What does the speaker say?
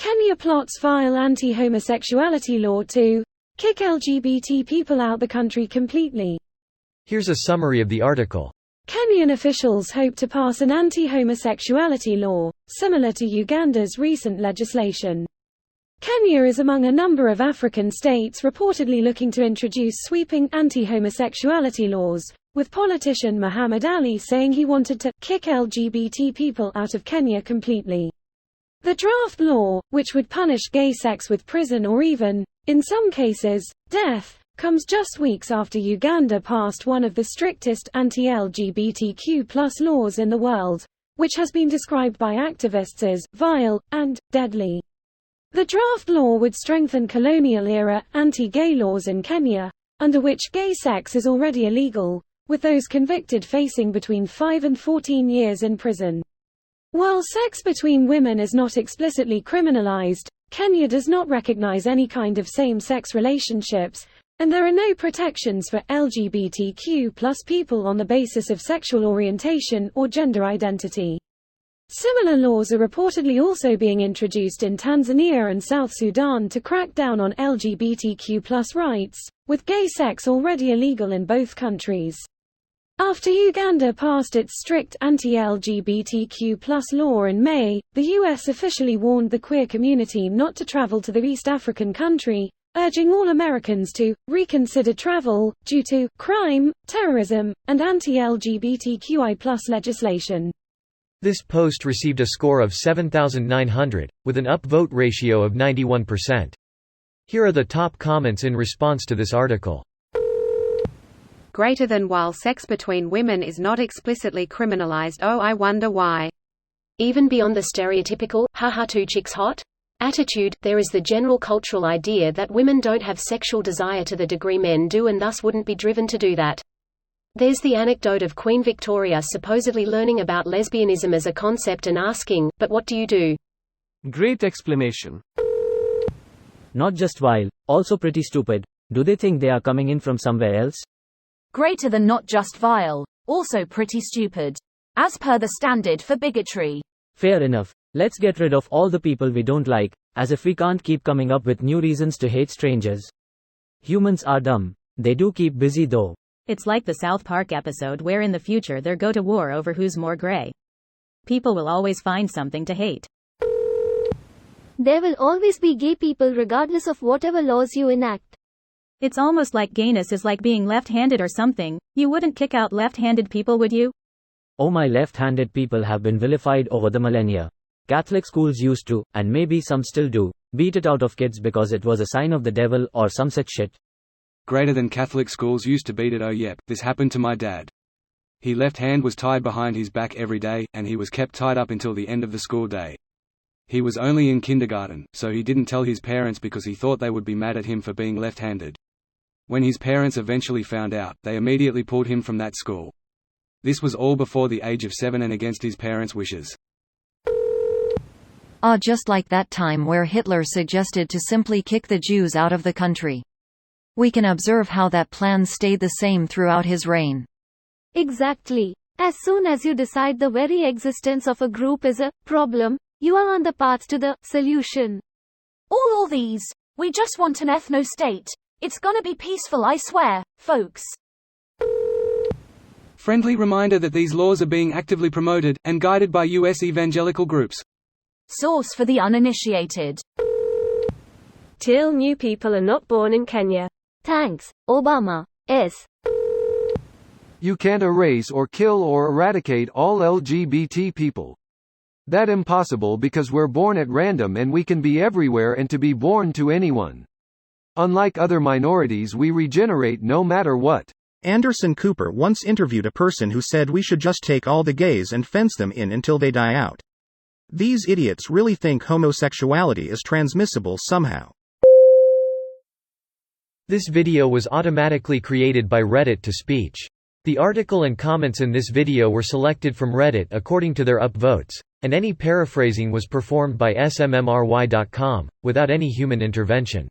Kenya plots file anti-homosexuality law to kick LGBT people out the country completely. Here's a summary of the article. Kenyan officials hope to pass an anti-homosexuality law, similar to Uganda's recent legislation. Kenya is among a number of African states reportedly looking to introduce sweeping anti-homosexuality laws, with politician Muhammad Ali saying he wanted to kick LGBT people out of Kenya completely. The draft law, which would punish gay sex with prison or even, in some cases, death, comes just weeks after Uganda passed one of the strictest anti-LGBTQ+ laws in the world, which has been described by activists as vile and deadly. The draft law would strengthen colonial-era anti-gay laws in Kenya, under which gay sex is already illegal, with those convicted facing between 5 and 14 years in prison. While sex between women is not explicitly criminalized, Kenya does not recognize any kind of same-sex relationships, and there are no protections for LGBTQ+ people on the basis of sexual orientation or gender identity. Similar laws are reportedly also being introduced in Tanzania and South Sudan to crack down on LGBTQ+ rights, with gay sex already illegal in both countries. After Uganda passed its strict anti-LGBTQ+ law in May, the US officially warned the queer community not to travel to the East African country, urging all Americans to reconsider travel, due to crime, terrorism, and anti-LGBTQI+ legislation. This post received a score of 7,900, with an upvote ratio of 91%. Here are the top comments in response to this article. Greater than while sex between women is not explicitly criminalized, oh I wonder why. Even beyond the stereotypical, haha two chicks hot? Attitude, there is the general cultural idea that women don't have sexual desire to the degree men do and thus wouldn't be driven to do that. There's the anecdote of Queen Victoria supposedly learning about lesbianism as a concept and asking, but what do you do? Great explanation. Not just vile, also pretty stupid. Do they think they are coming in from somewhere else? Greater than not just vile, also pretty stupid. As per the standard for bigotry. Fair enough. Let's get rid of all the people we don't like, as if we can't keep coming up with new reasons to hate strangers. Humans are dumb. They do keep busy though. It's like the South Park episode where in the future they go to war over who's more gray. People will always find something to hate. There will always be gay people regardless of whatever laws you enact. It's almost like gayness is like being left-handed or something. You wouldn't kick out left-handed people, would you? Oh, my left-handed people have been vilified over the millennia. Catholic schools used to, and maybe some still do, beat it out of kids because it was a sign of the devil or some such shit. Greater than Catholic schools used to beat it. Oh yep, this happened to my dad. His left hand was tied behind his back every day, and he was kept tied up until the end of the school day. He was only in kindergarten, so he didn't tell his parents because he thought they would be mad at him for being left-handed. When his parents eventually found out, they immediately pulled him from that school. This was all before the age of 7 and against his parents' wishes. Just like that time where Hitler suggested to simply kick the Jews out of the country. We can observe how that plan stayed the same throughout his reign. Exactly. As soon as you decide the very existence of a group is a problem, you are on the path to the solution. All these. We just want an ethno-state. It's gonna be peaceful, I swear, folks. Friendly reminder that these laws are being actively promoted, and guided by US evangelical groups. Source for the uninitiated. Till new people are not born in Kenya. Thanks, Obama. S. You can't erase or kill or eradicate all LGBT people. That's impossible because we're born at random and we can be everywhere and to be born to anyone. Unlike other minorities, we regenerate no matter what. Anderson Cooper once interviewed a person who said we should just take all the gays and fence them in until they die out. These idiots really think homosexuality is transmissible somehow. This video was automatically created by Reddit to speech. The article and comments in this video were selected from Reddit according to their upvotes, and any paraphrasing was performed by smmry.com, without any human intervention.